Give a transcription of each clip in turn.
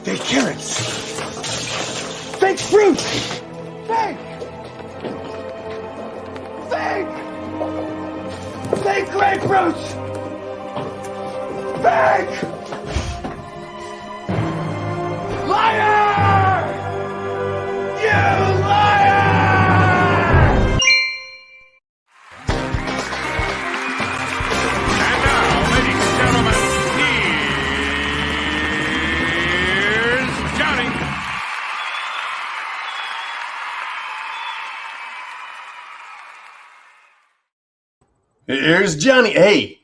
Fake carrots. Fake fruit. Fake. Fake. Fake grapefruits. Fake. Liar! You liar! And now, ladies and gentlemen, here's Johnny. Here's Johnny. Hey,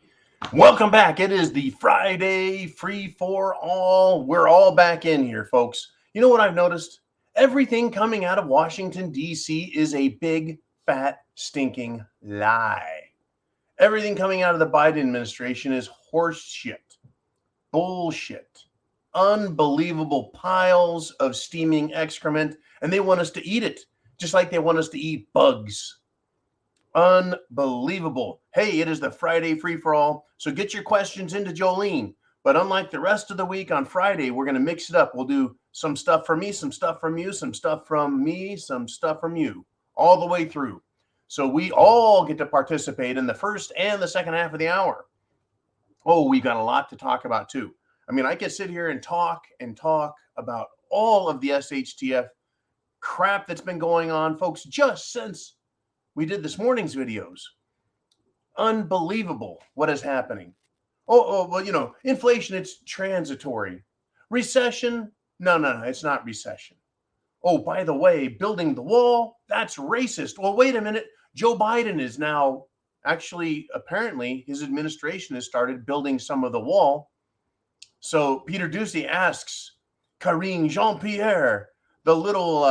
welcome back. It is the Friday free for all. We're all back in here, folks. You know what I've noticed? Everything coming out of Washington, D.C. is a big, fat, stinking lie. Everything coming out of the Biden administration is horse shit, bullshit, unbelievable piles of steaming excrement, and they want us to eat it, just like they want us to eat bugs. Unbelievable. Hey, it is the Friday free-for-all, so get your questions into Jolene. But unlike the rest of the week, on Friday, we're going to mix it up. We'll do some stuff from me, some stuff from you, some stuff from me, some stuff from you, all the way through. So we all get to participate in the first and the second half of the hour. Oh, we've got a lot to talk about, too. I mean, I could sit here and talk about all of the SHTF crap that's been going on, folks, just since we did this morning's videos. Unbelievable what is happening. Oh, well, you know, inflation, it's transitory. Recession? No, it's not recession. Oh, by the way, building the wall, that's racist. Well, wait a minute. Joe Biden is now actually, apparently, his administration has started building some of the wall. So Peter Doocy asks Karine Jean-Pierre, the little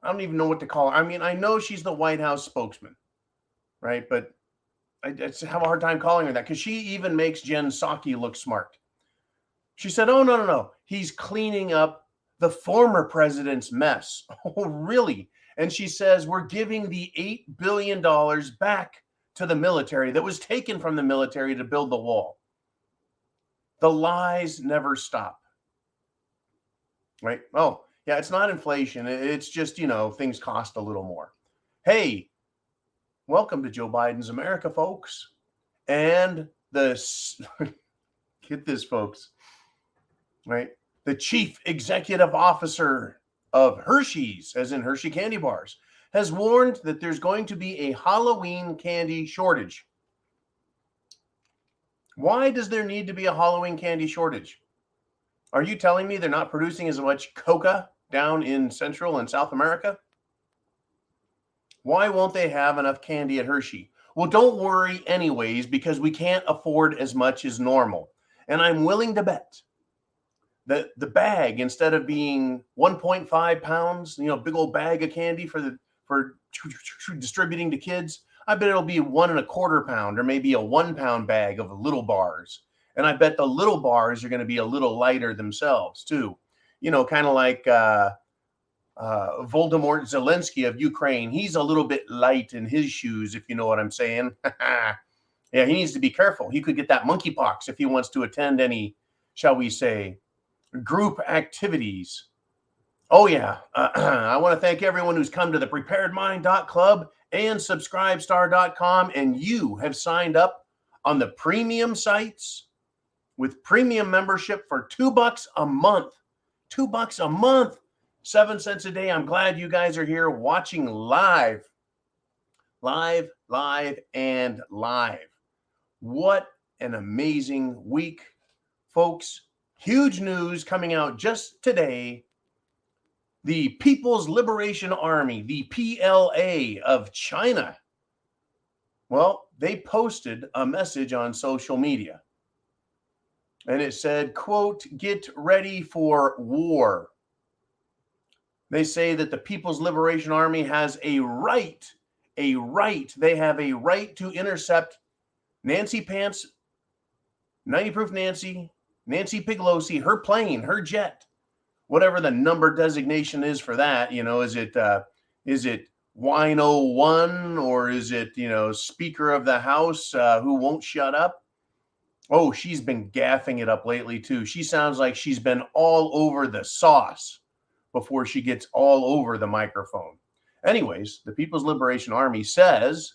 I don't even know what to call her. I mean, I know she's the White House spokesman, right? But I just have a hard time calling her that because she even makes Jen Psaki look smart. She said, oh, no. He's cleaning up the former president's mess. Oh, really? And she says, we're giving the $8 billion back to the military that was taken from the military to build the wall. The lies never stop, right? Oh, yeah, it's not inflation. It's just, you know, things cost a little more. Hey, welcome to Joe Biden's America, folks. And get this, folks, right? The chief executive officer of Hershey's, as in Hershey candy bars, has warned that there's going to be a Halloween candy shortage. Why does there need to be a Halloween candy shortage? Are you telling me they're not producing as much coca down in Central and South America? Why won't they have enough candy at Hershey? Well, don't worry anyways, because we can't afford as much as normal. And I'm willing to bet that the bag, instead of being 1.5 pounds, you know, big old bag of candy for distributing to kids, I bet it'll be 1.25 pound or maybe a 1 pound bag of little bars. And I bet the little bars are going to be a little lighter themselves, too. You know, kind of like Voldemort Zelensky of Ukraine. He's a little bit light in his shoes, if you know what I'm saying. Yeah, he needs to be careful. He could get that monkeypox if he wants to attend any, shall we say, group activities. Oh, yeah. I want to thank everyone who's come to the preparedmind.club and subscribestar.com, and you have signed up on the premium sites with premium membership for $2 a month. $2 a month, 7 cents a day. I'm glad you guys are here watching live. What an amazing week, folks. Huge news coming out just today. The People's Liberation Army, the PLA of China, well, they posted a message on social media. And it said, quote, "Get ready for war." They say that the People's Liberation Army has a right. They have a right to intercept Nancy Pants, 90 Proof Nancy Pelosi, her plane, her jet, whatever the number designation is for that. Is it Wino 1 or is it, Speaker of the House who won't shut up? Oh, she's been gaffing it up lately too. She sounds like she's been all over the sauce before she gets all over the microphone. Anyways, the People's Liberation Army says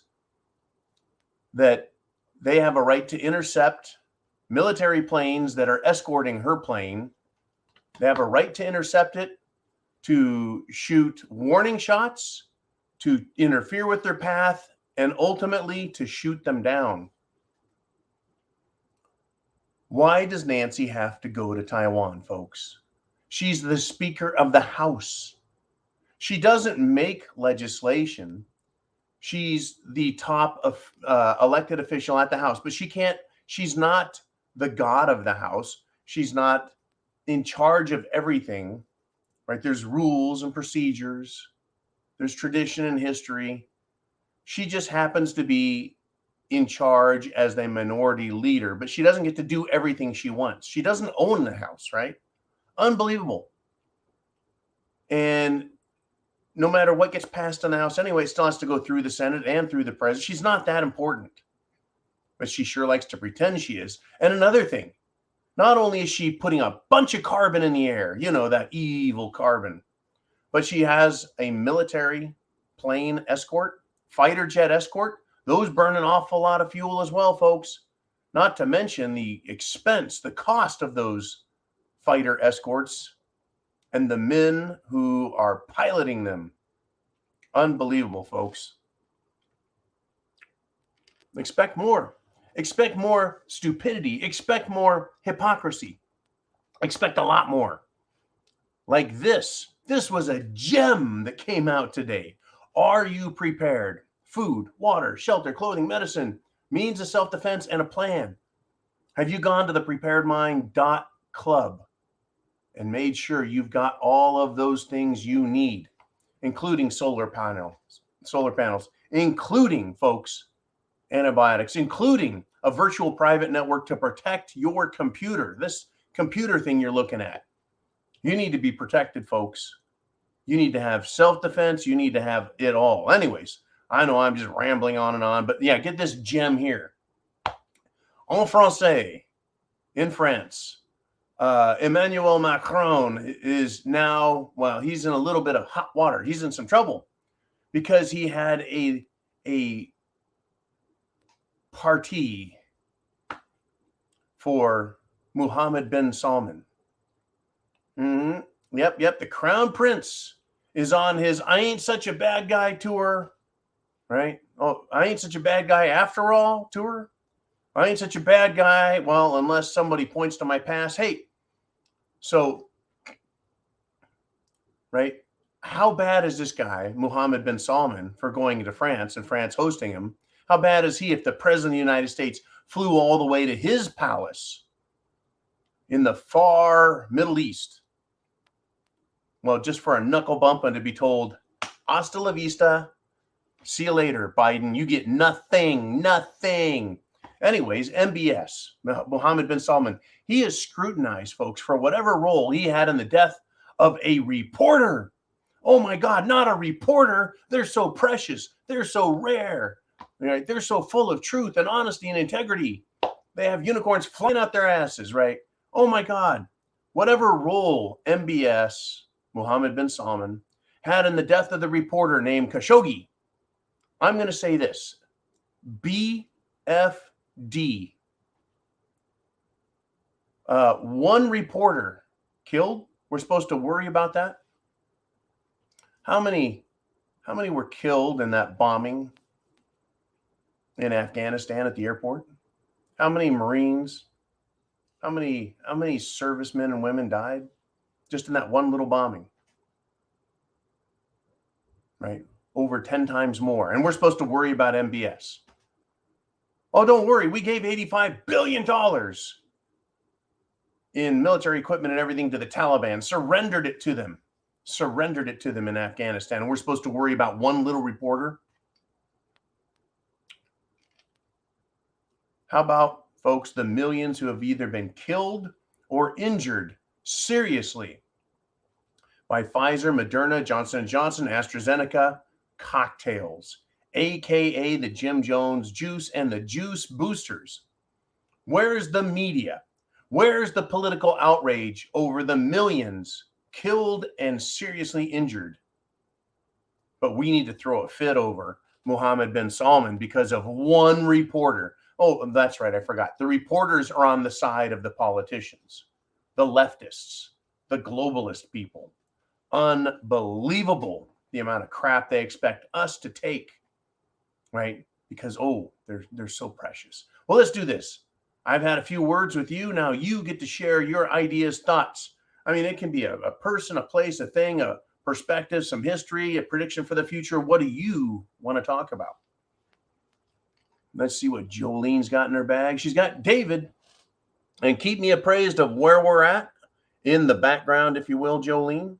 that they have a right to intercept military planes that are escorting her plane. They have a right to intercept it, to shoot warning shots, to interfere with their path, and ultimately to shoot them down. Why does Nancy have to go to Taiwan, folks? She's the Speaker of the House. She doesn't make legislation. She's the top of elected official at the House, but she's not the God of the House. She's not in charge of everything, right? There's rules and procedures. There's tradition and history. She just happens to be in charge as the minority leader, but she doesn't get to do everything she wants. She doesn't own the House, right? Unbelievable. And no matter what gets passed in the House anyway, it still has to go through the Senate and through the president. She's not that important, but she sure likes to pretend she is. And another thing, not only is she putting a bunch of carbon in the air, that evil carbon, but she has a military plane escort, fighter jet escort. Those burn an awful lot of fuel as well, folks. Not to mention the expense, the cost of those fighter escorts and the men who are piloting them. Unbelievable, folks. Expect more. Expect more stupidity. Expect more hypocrisy. Expect a lot more. Like this. This was a gem that came out today. Are you prepared? Food, water, shelter, clothing, medicine, means of self-defense, and a plan. Have you gone to the preparedmind.club and made sure you've got all of those things you need, including solar panels, including, folks, antibiotics, including a virtual private network to protect your computer, this computer thing you're looking at. You need to be protected, folks. You need to have self-defense. You need to have it all. Anyways, I know I'm just rambling on, but yeah, get this gem here. En français, in France, Emmanuel Macron is now, well, he's in a little bit of hot water. He's in some trouble because he had a party for Mohammed bin Salman. Yep. The Crown Prince is on his I Ain't Such a Bad Guy tour, right? Oh, I ain't such a bad guy after all tour. I ain't such a bad guy. Well, unless somebody points to my past. Hey, so, right? How bad is this guy, Mohammed bin Salman, for going to France and France hosting him? How bad is he if the president of the United States flew all the way to his palace in the far Middle East? Well, just for a knuckle bump and to be told, hasta la vista, see you later, Biden. You get nothing. Anyways, MBS, Mohammed bin Salman, he is scrutinized, folks, for whatever role he had in the death of a reporter. Oh my God, not a reporter. They're so precious. They're so rare. Right? They're so full of truth and honesty and integrity. They have unicorns flying out their asses, right? Oh my God. Whatever role MBS, Mohammed bin Salman, had in the death of the reporter named Khashoggi, I'm going to say this. BFD. One reporter killed. We're supposed to worry about that. How many were killed in that bombing in Afghanistan at the airport? How many Marines? How many servicemen and women died just in that one little bombing? Right? Over 10 times more. And we're supposed to worry about MBS. Oh, don't worry. We gave $85 billion in military equipment and everything to the Taliban, surrendered it to them in Afghanistan. And we're supposed to worry about one little reporter? How about, folks, the millions who have either been killed or injured seriously by Pfizer, Moderna, Johnson & Johnson, AstraZeneca cocktails, aka the Jim Jones juice and the juice boosters? Where's the media? Where's the political outrage over the millions killed and seriously injured? But we need to throw a fit over Mohammed bin Salman because of one reporter. Oh, that's right, I forgot. The reporters are on the side of the politicians, the leftists, the globalist people. Unbelievable the amount of crap they expect us to take, right? Because, oh, they're so precious. Well, let's do this. I've had a few words with you. Now you get to share your ideas, thoughts. I mean, it can be a person, a place, a thing, a perspective, some history, a prediction for the future. What do you want to talk about? Let's see what Jolene's got in her bag. She's got David. And keep me appraised of where we're at in the background, if you will, Jolene.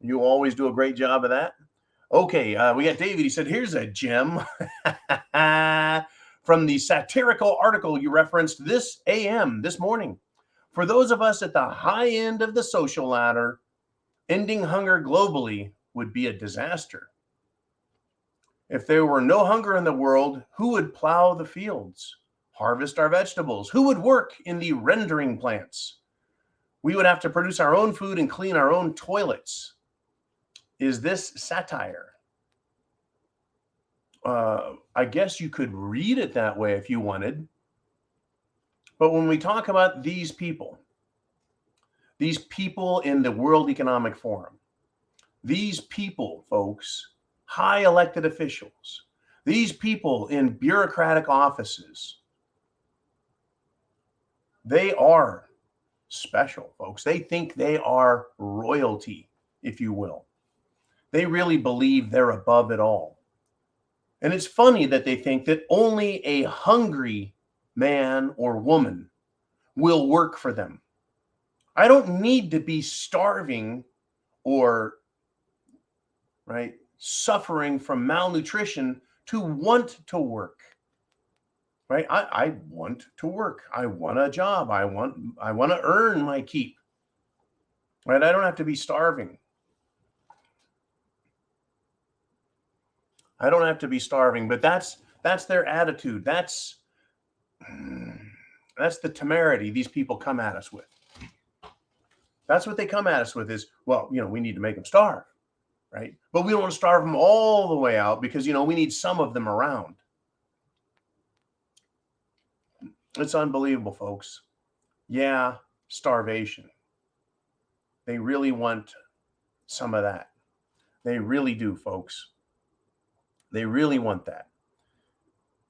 You always do a great job of that. Okay, we got David. He said, here's a gem from the satirical article you referenced this morning. For those of us at the high end of the social ladder, ending hunger globally would be a disaster. If there were no hunger in the world, who would plow the fields, harvest our vegetables? Who would work in the rendering plants? We would have to produce our own food and clean our own toilets. Is this satire? I guess you could read it that way if you wanted. But when we talk about these people in the World Economic Forum, these people, folks, high elected officials, these people in bureaucratic offices, they are special, folks. They think they are royalty, if you will. They really believe they're above it all. And it's funny that they think that only a hungry man or woman will work for them. I don't need to be starving or, right, suffering from malnutrition to want to work. Right? I want to work. I want a job. I want to earn my keep. Right? I don't have to be starving. I don't have to be starving, but that's their attitude. That's the temerity these people come at us with. That's what they come at us with is, well, we need to make them starve, right? But we don't want to starve them all the way out because, we need some of them around. It's unbelievable, folks. Yeah, starvation. They really want some of that. They really do, folks. They really want that.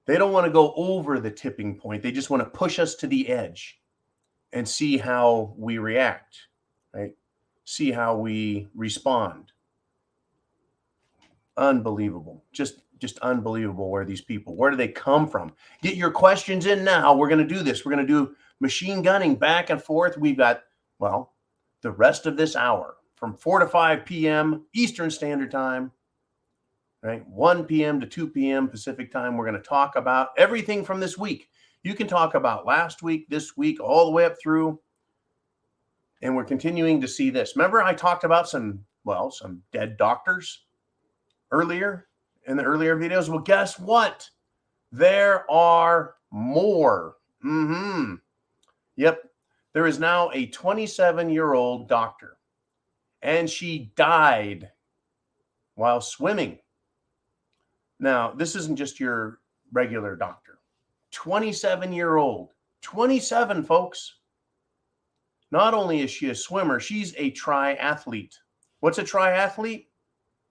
They don't want to go over the tipping point. They just want to push us to the edge and see how we react, right? See how we respond. Unbelievable. Just unbelievable where do they come from? Get your questions in now. We're going to do this. We're going to do machine gunning back and forth. We've got, the rest of this hour from 4 to 5 p.m. Eastern Standard Time, right? 1 p.m. to 2 p.m. Pacific Time. We're going to talk about everything from this week. You can talk about last week, this week, all the way up through. And we're continuing to see this. Remember, I talked about some dead doctors earlier in the earlier videos. Well, guess what? There are more. Yep. There is now a 27-year-old doctor, and she died while swimming. Now, this isn't just your regular doctor. 27-year-old. 27, folks. Not only is she a swimmer, she's a triathlete. What's a triathlete?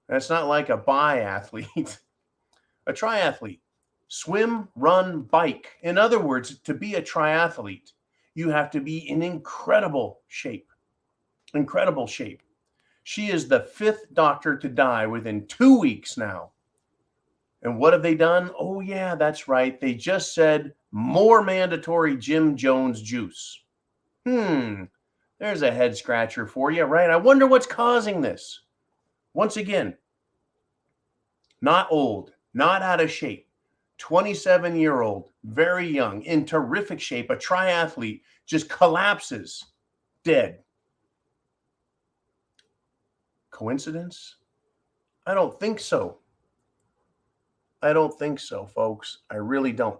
That's not like a biathlete. A triathlete. Swim, run, bike. In other words, to be a triathlete, you have to be in incredible shape. Incredible shape. She is the 5th doctor to die within 2 weeks now. And what have they done? Oh, yeah, that's right. They just said more mandatory Jim Jones juice. There's a head scratcher for you, right? I wonder what's causing this. Once again, not old, not out of shape, 27-year-old, very young, in terrific shape, a triathlete, just collapses, dead. Coincidence? I don't think so. I don't think so, folks. I really don't.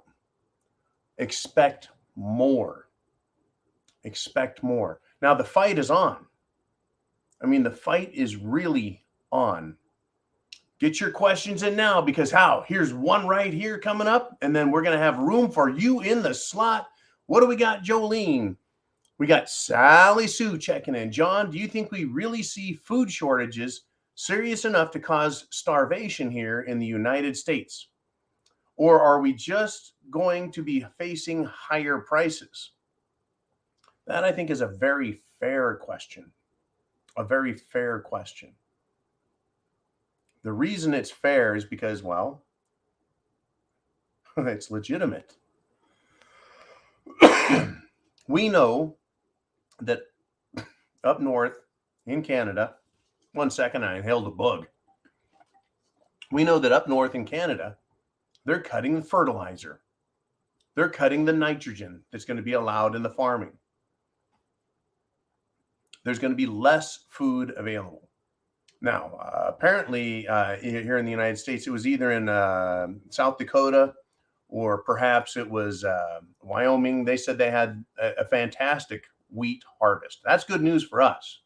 Expect more. Expect more. Now, the fight is on. I mean, the fight is really on. Get your questions in now, because here's one right here coming up, and then we're going to have room for you in the slot. What do we got, Jolene? We got Sally Sue checking in. John, do you think we really see food shortages serious enough to cause starvation here in the United States? Or are we just going to be facing higher prices? That, I think, is a very fair question. A very fair question. The reason it's fair is because, well, it's legitimate. We know that up north in Canada, one second, I inhaled a bug. We know that up north in Canada, they're cutting the fertilizer. They're cutting the nitrogen that's going to be allowed in the farming. There's going to be less food available. Now, apparently here in the United States, it was either in South Dakota or perhaps it was Wyoming. They said they had a fantastic wheat harvest. That's good news for us.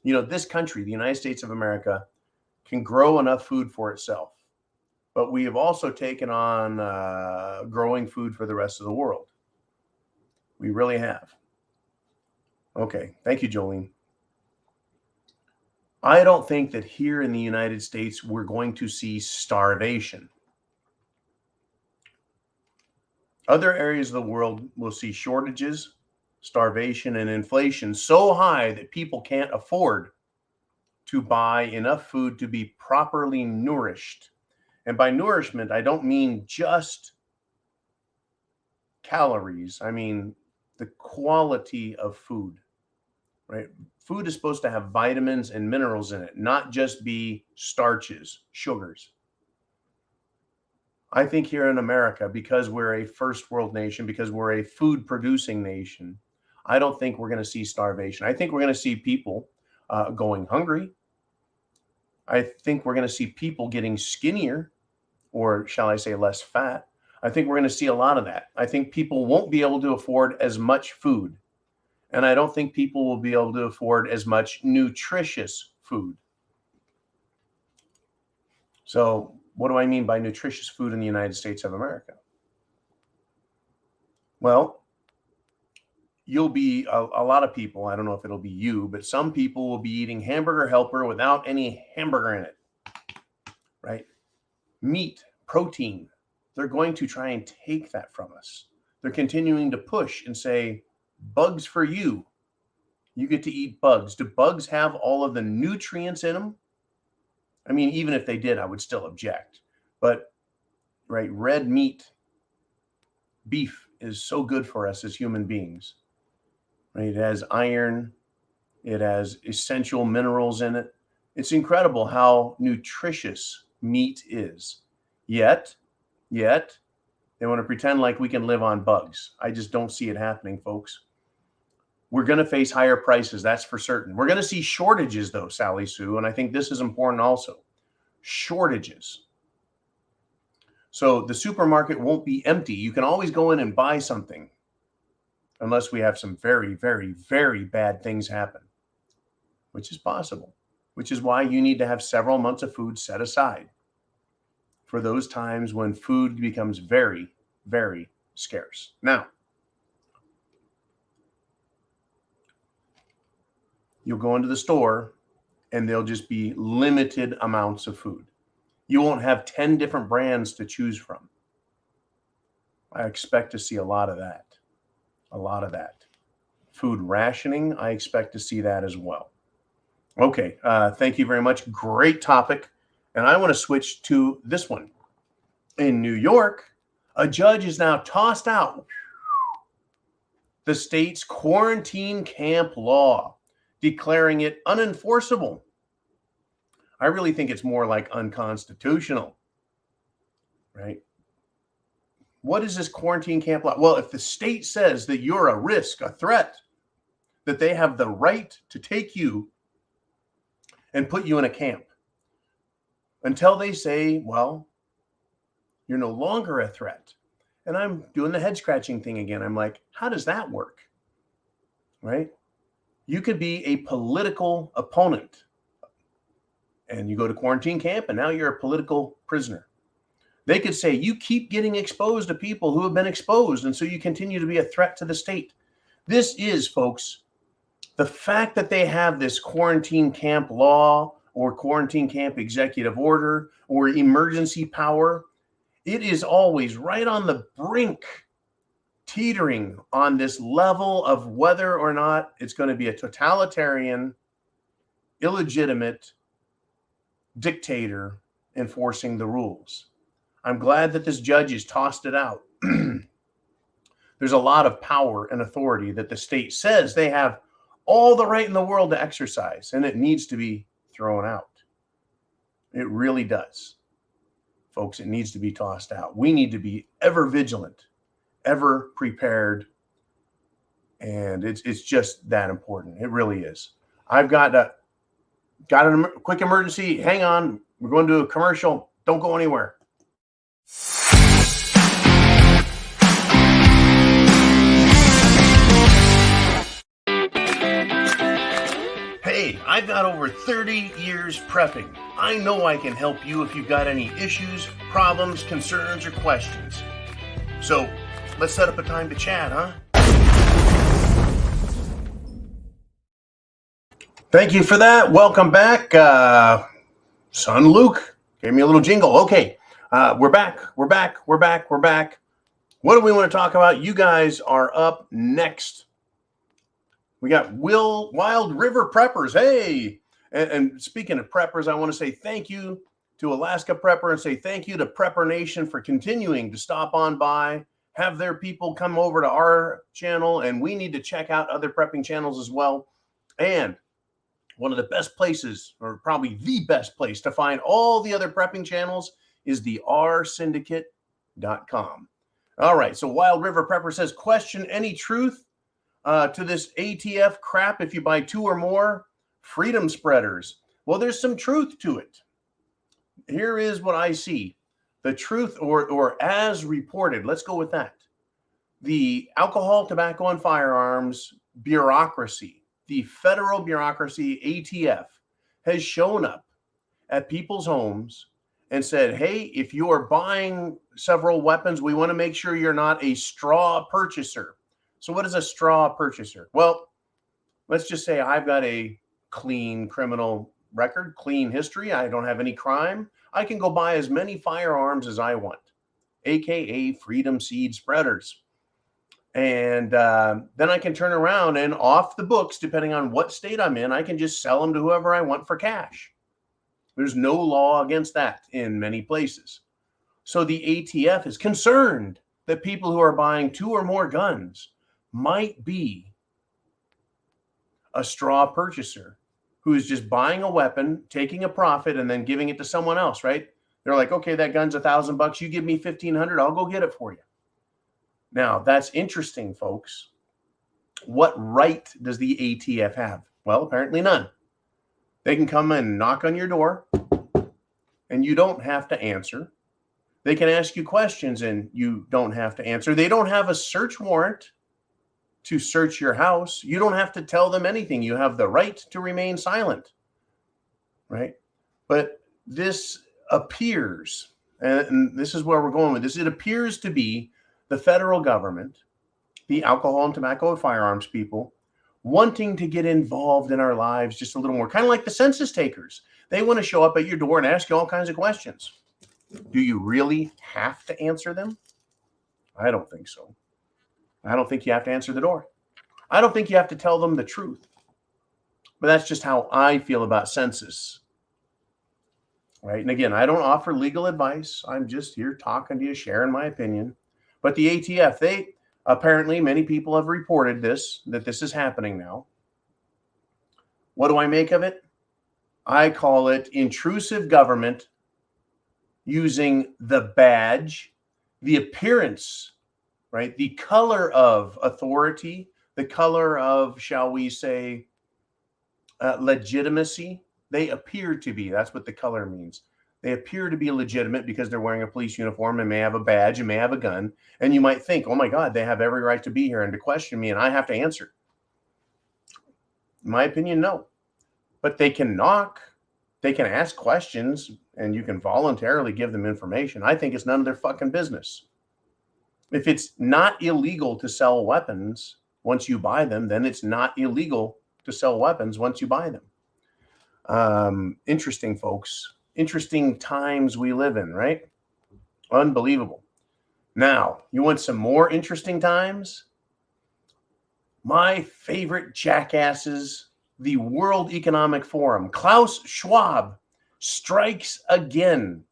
You know, this country, the United States of America, can grow enough food for itself. But we have also taken on growing food for the rest of the world. We really have. Okay. Thank you, Jolene. I don't think that here in the United States, we're going to see starvation. Other areas of the world will see shortages, starvation, and inflation so high that people can't afford to buy enough food to be properly nourished. And by nourishment, I don't mean just calories. I mean the quality of food, right? Food is supposed to have vitamins and minerals in it, not just be starches, sugars. I think here in America, because we're a first world nation, because we're a food producing nation, I don't think we're going to see starvation. I think we're going to see people going hungry. I think we're going to see people getting skinnier, or shall I say less fat. I think we're going to see a lot of that. I think people won't be able to afford as much food. And I don't think people will be able to afford as much nutritious food. So what do I mean by nutritious food in the United States of America? Well, you'll be a lot of people, I don't know if it'll be you, but some people will be eating Hamburger Helper without any hamburger in it, right? Meat, protein, they're going to try and take that from us. They're continuing to push and say, bugs for you. You get to eat bugs. Do bugs have all of the nutrients in them? I mean, even if they did, I would still object. But, right, red meat, beef is so good for us as human beings. Right? It has iron. It has essential minerals in it. It's incredible how nutritious meat is. Yet, they want to pretend like we can live on bugs. I just don't see it happening, folks. We're going to face higher prices, that's for certain. We're going to see shortages, though, Sally Sue, and I think this is important also. Shortages. So the supermarket won't be empty. You can always go in and buy something unless we have some very, very, very bad things happen, which is possible, which is why you need to have several months of food set aside for those times when food becomes very, very scarce. Now, you'll go into the store and there'll just be limited amounts of food. You won't have 10 different brands to choose from. I expect to see a lot of that. A lot of that. Food rationing, I expect to see that as well. Okay, thank you very much. Great topic. And I want to switch to this one. In New York, a judge has now tossed out the state's quarantine camp law, declaring it unenforceable. I really think it's more like unconstitutional, right? What is this quarantine camp law? Well, if the state says that you're a risk, a threat, that they have the right to take you and put you in a camp until they say, well, you're no longer a threat. And I'm doing the head scratching thing again. I'm like, how does that work? Right? You could be a political opponent and you go to quarantine camp and now you're a political prisoner. They could say you keep getting exposed to people who have been exposed, and so you continue to be a threat to the state. This is, folks, the fact that they have this quarantine camp law or quarantine camp executive order or emergency power. It is always right on the brink, teetering on this level of whether or not it's going to be a totalitarian, illegitimate dictator enforcing the rules. I'm glad that this judge has tossed it out. There's a lot of power and authority that the state says they have all the right in the world to exercise, and it needs to be thrown out. It really does. Folks, it needs to be tossed out. We need to be ever vigilant, ever prepared, and it's just that important. It really is. I've got a quick emergency. Hang on. We're going to a commercial. Don't go anywhere. Hey, I've got over 30 years prepping. I know I can help you if you've got any issues, problems, concerns, or questions. So, let's set up a time to chat, huh? Thank you for that. Welcome back. Son Luke gave me a little jingle. Okay, we're back. What do we want to talk about? You guys are up next. We got Wild River Preppers. Hey, and speaking of preppers, I want to say thank you to Alaska Prepper and say thank you to Prepper Nation for continuing to stop on by, have their people come over to our channel, and we need to check out other prepping channels as well. And one of the best places, or probably the best place to find all the other prepping channels is the rsyndicate.com. All right, so Wild River Prepper says, question any truth to this ATF crap if you buy 2 or more freedom spreaders? Well, there's some truth to it. Here is what I see. The truth, or as reported, let's go with that. The alcohol, tobacco, and firearms bureaucracy, the federal bureaucracy, ATF, has shown up at people's homes and said, hey, if you are buying several weapons, we want to make sure you're not a straw purchaser. So what is a straw purchaser? Well, let's just say I've got a clean criminal record, clean history. I don't have any crime. I can go buy as many firearms as I want, AKA freedom seed spreaders. And then I can turn around and off the books, depending on what state I'm in, I can just sell them to whoever I want for cash. There's no law against that in many places. So the ATF is concerned that people who are buying 2 or more guns might be a straw purchaser who is just buying a weapon, taking a profit, and then giving it to someone else, right? They're like, okay, that gun's $1,000. You give me $1,500, I'll go get it for you. Now, that's interesting, folks. What right does the ATF have? Well, apparently none. They can come and knock on your door, and you don't have to answer. They can ask you questions, and you don't have to answer. They don't have a search warrant to search your house. You don't have to tell them anything. You have the right to remain silent, right? But this appears, and this is where we're going with this, it appears to be the federal government, the alcohol and tobacco and firearms people, wanting to get involved in our lives just a little more, kind of like the census takers. They want to show up at your door and ask you all kinds of questions. Do you really have to answer them? I don't think so. I don't think you have to answer the door. I don't think you have to tell them the truth. But that's just how I feel about census. Right? And again, I don't offer legal advice. I'm just here talking to you, sharing my opinion. But the ATF, Apparently, many people have reported that this is happening now. What do I make of it? I call it intrusive government using the badge, the appearance, right? The color of authority, the color of, shall we say, legitimacy. They appear to be. That's what the color means. They appear to be legitimate because they're wearing a police uniform and may have a badge and may have a gun. And you might think, oh my God, they have every right to be here and to question me and I have to answer. In my opinion, no. But they can knock, they can ask questions, and you can voluntarily give them information. I think it's none of their fucking business. If it's not illegal to sell weapons once you buy them, then it's not illegal to sell weapons once you buy them. Interesting, folks. Interesting times we live in, right? Unbelievable. Now, you want some more interesting times? My favorite jackasses, the World Economic Forum. Klaus Schwab strikes again.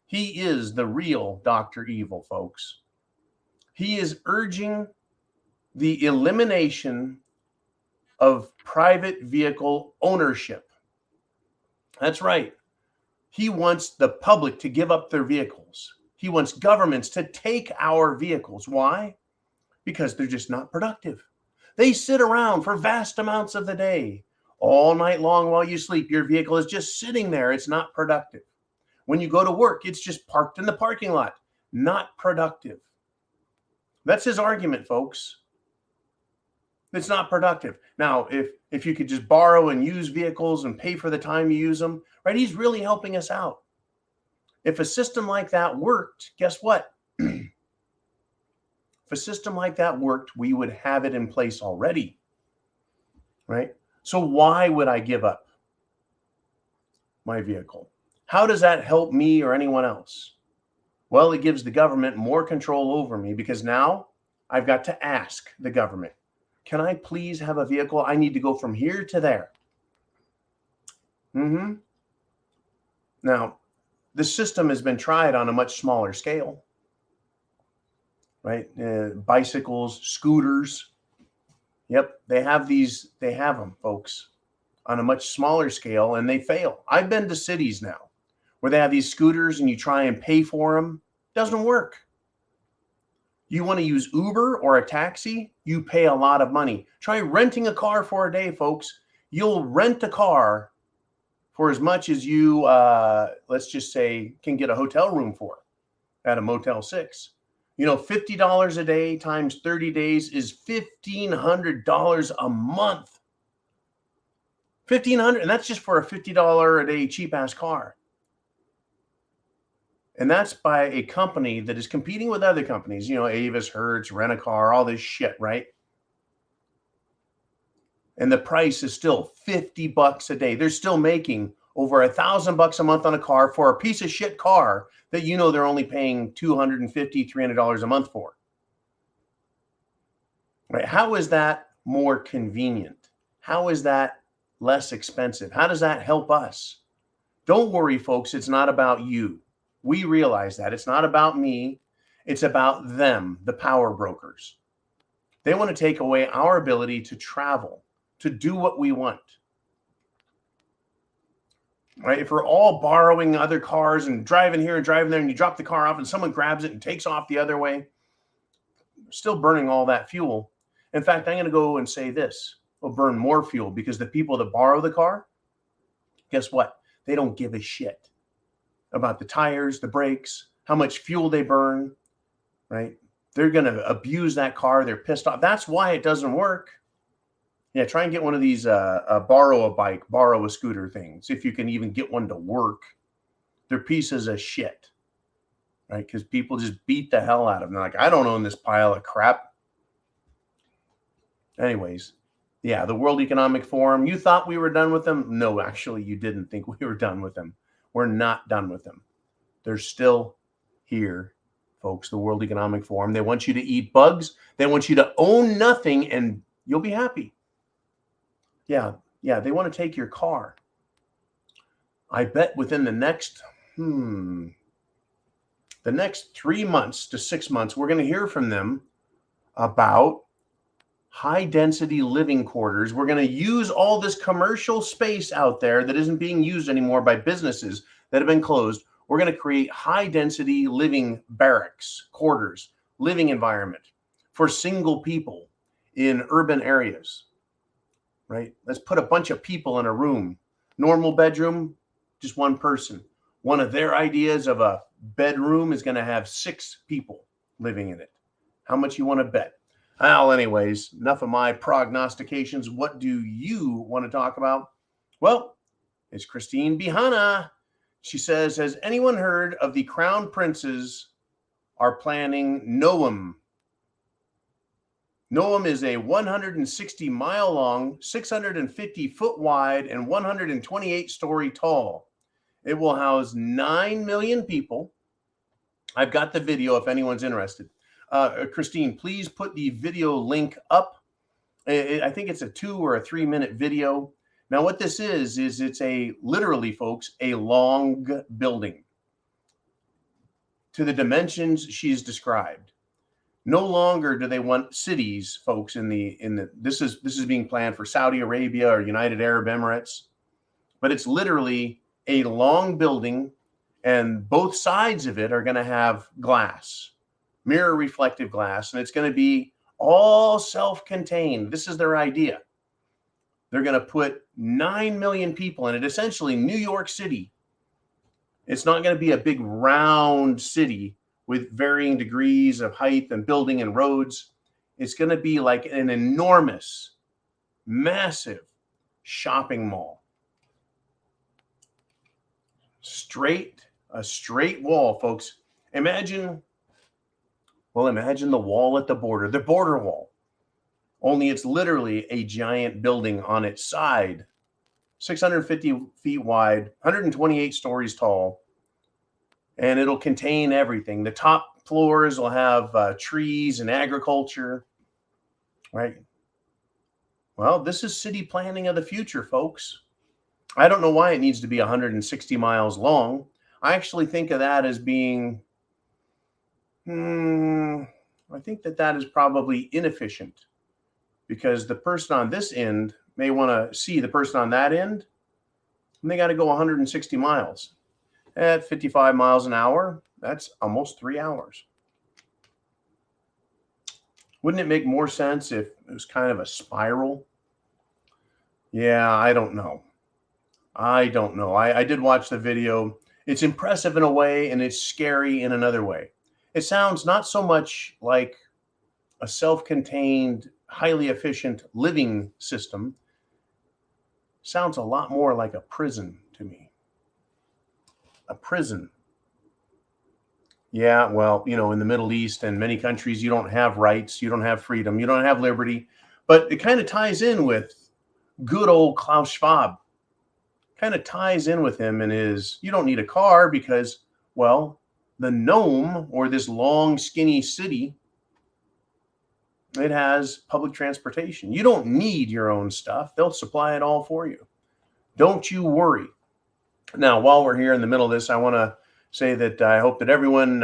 He is the real Dr. Evil, folks. He is urging the elimination of private vehicle ownership. That's right. He wants the public to give up their vehicles. He wants governments to take our vehicles. Why? Because they're just not productive. They sit around for vast amounts of the day. All night long while you sleep, your vehicle is just sitting there. It's not productive. When you go to work, it's just parked in the parking lot. Not productive. That's his argument, folks. It's not productive. Now, if you could just borrow and use vehicles and pay for the time you use them, right? He's really helping us out. If a system like that worked, guess what? If a system like that worked, we would have it in place already, right? So why would I give up my vehicle? How does that help me or anyone else? Well, it gives the government more control over me because now I've got to ask the government, can I please have a vehicle? I need to go from here to there. Now, the system has been tried on a much smaller scale, right? Bicycles, scooters. Yep, they have them, folks, on a much smaller scale, and they fail. I've been to cities now where they have these scooters and you try and pay for them. Doesn't work. You want to use Uber or a taxi, you pay a lot of money. Try renting a car for a day, folks. You'll rent a car for as much as you, let's just say, can get a hotel room for at a Motel 6. You know, $50 a day times 30 days is $1,500 a month. $1,500, and that's just for a $50 a day cheap-ass car. And that's by a company that is competing with other companies, you know, Avis, Hertz, Rent-A-Car, all this shit, right? And the price is still $50 a day. They're still making over $1,000 a month on a car for a piece of shit car that you know they're only paying $250, $300 a month for. Right? How is that more convenient? How is that less expensive? How does that help us? Don't worry, folks. It's not about you. We realize that. It's not about me. It's about them, the power brokers. They want to take away our ability to travel, to do what we want. Right? If we're all borrowing other cars and driving here and driving there, and you drop the car off and someone grabs it and takes off the other way, still burning all that fuel. In fact, I'm going to go and say this. We'll burn more fuel because the people that borrow the car, guess what? They don't give a shit about the tires, the brakes, how much fuel they burn, right? They're going to abuse that car. They're pissed off. That's why it doesn't work. Yeah, try and get one of these borrow a bike, borrow a scooter things. If you can even get one to work, they're pieces of shit, right? Because people just beat the hell out of them. They're like, I don't own this pile of crap. Anyways, yeah, the World Economic Forum. You thought we were done with them? No, actually, you didn't think we were done with them. We're not done with them. They're still here, folks. The World Economic Forum. They want you to eat bugs. They want you to own nothing, and you'll be happy. Yeah, they want to take your car. I bet within the next 3 months to 6 months, we're going to hear from them about high density living quarters. We're going to use all this commercial space out there that isn't being used anymore by businesses that have been closed. We're going to create high density living barracks, quarters, living environment for single people in urban areas, right? Let's put a bunch of people in a room. Normal bedroom, just one person. One of their ideas of a bedroom is going to have 6 people living in it. How much you want to bet? Well, anyways, enough of my prognostications. What do you want to talk about? Well, it's Christine Bihana. She says, has anyone heard of the crown princes are planning Noam? Noam is a 160-mile long, 650-foot wide, and 128-story tall. It will house 9 million people. I've got the video if anyone's interested. Christine, please put the video link up. I think it's a 2 or 3 minute video. Now, what this is it's literally, folks, a long building to the dimensions she's described. No longer do they want cities, folks, this is being planned for Saudi Arabia or United Arab Emirates, but it's literally a long building, and both sides of it are going to have glass, mirror reflective glass, and it's going to be all self-contained. This is their idea. They're going to put 9 million people in it, essentially New York City. It's not going to be a big round city with varying degrees of height and building and roads. It's going to be like an enormous, massive shopping mall. A straight wall, folks. Imagine the wall at the border wall. Only it's literally a giant building on its side, 650 feet wide, 128 stories tall, and it'll contain everything. The top floors will have trees and agriculture, right? Well, this is city planning of the future, folks. I don't know why it needs to be 160 miles long. I actually think of that as being, I think that is probably inefficient, because the person on this end may want to see the person on that end, and they got to go 160 miles. At 55 miles an hour, that's almost 3 hours. Wouldn't it make more sense if it was kind of a spiral? Yeah, I don't know. I did watch the video. It's impressive in a way, and it's scary in another way. It sounds not so much like a self-contained, highly efficient living system. Sounds a lot more like a prison to me. A prison. Yeah, well, in the Middle East and many countries, you don't have rights, you don't have freedom, you don't have liberty. But it kind of ties in with good old Klaus Schwab. Kind of ties in with him and you don't need a car because, well, the Nome, or this long, skinny city, it has public transportation. You don't need your own stuff. They'll supply it all for you. Don't you worry. Now, while we're here in the middle of this, I want to say that I hope that everyone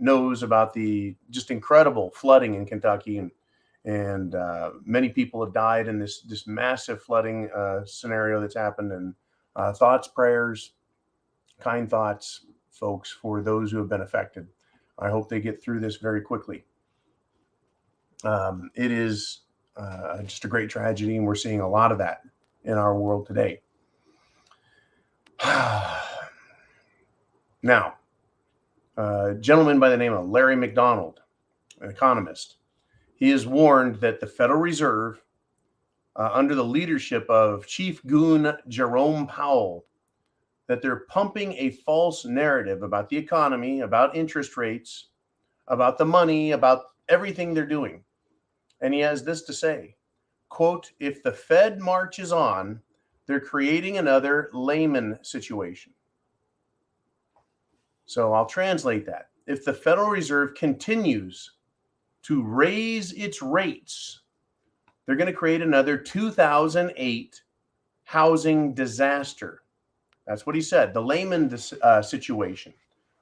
knows about the just incredible flooding in Kentucky, and many people have died in this massive flooding scenario that's happened. And thoughts, prayers, kind thoughts, folks, for those who have been affected. I hope they get through this very quickly. It is just a great tragedy, and we're seeing a lot of that in our world today. Now, a gentleman by the name of Larry McDonald, an economist, he has warned that the Federal Reserve, under the leadership of Chief Goon Jerome Powell, that they're pumping a false narrative about the economy, about interest rates, about the money, about everything they're doing. And he has this to say, quote, if the Fed marches on, they're creating another Lehman situation. So I'll translate that. If the Federal Reserve continues to raise its rates, they're going to create another 2008 housing disaster. That's what he said. The Lehman situation.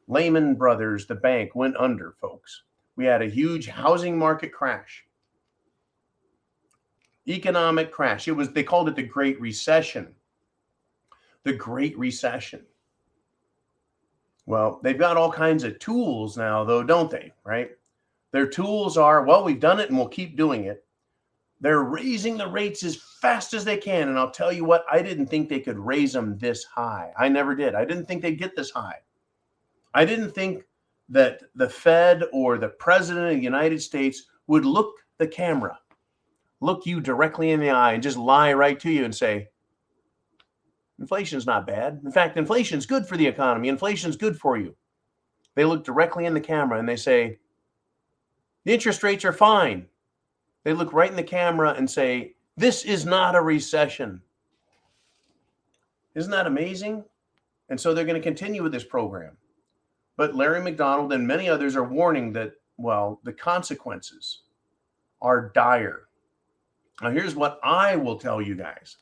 Lehman Brothers, the bank, went under, folks. We had a huge housing market crash, economic crash. They called it the Great Recession. The Great Recession. Well, they've got all kinds of tools now, though, don't they? Right? Their tools are, well, we've done it and we'll keep doing it. They're raising the rates as fast as they can. And I'll tell you what, I didn't think they could raise them this high. I never did. I didn't think they'd get this high. I didn't think that the Fed or the president of the United States would look you directly in the eye and just lie right to you and say, inflation's not bad. In fact, inflation's good for the economy. Inflation's good for you. They look directly in the camera and they say, the interest rates are fine. They look right in the camera and say, this is not a recession. Isn't that amazing? And so they're going to continue with this program. But Larry McDonald and many others are warning that, well, the consequences are dire. Now, here's what I will tell you guys.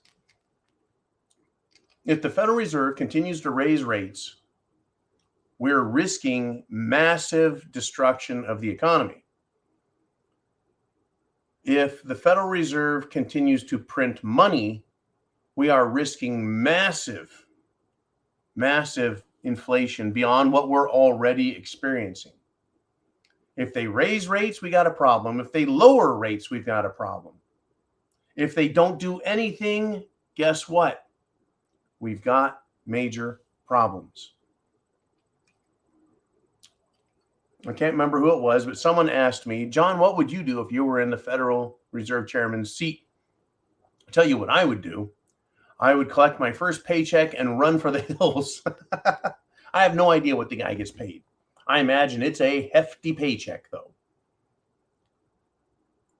If the Federal Reserve continues to raise rates, we're risking massive destruction of the economy. If the Federal Reserve continues to print money, we are risking massive inflation beyond what we're already experiencing. If they raise rates, we got a problem. If they lower rates, we've got a problem. If they don't do anything, guess what? We've got major problems. I can't remember who it was, but someone asked me, John, what would you do if you were in the Federal Reserve Chairman's seat? I'll tell you what I would do. I would collect my first paycheck and run for the hills. I have no idea what the guy gets paid. I imagine it's a hefty paycheck, though.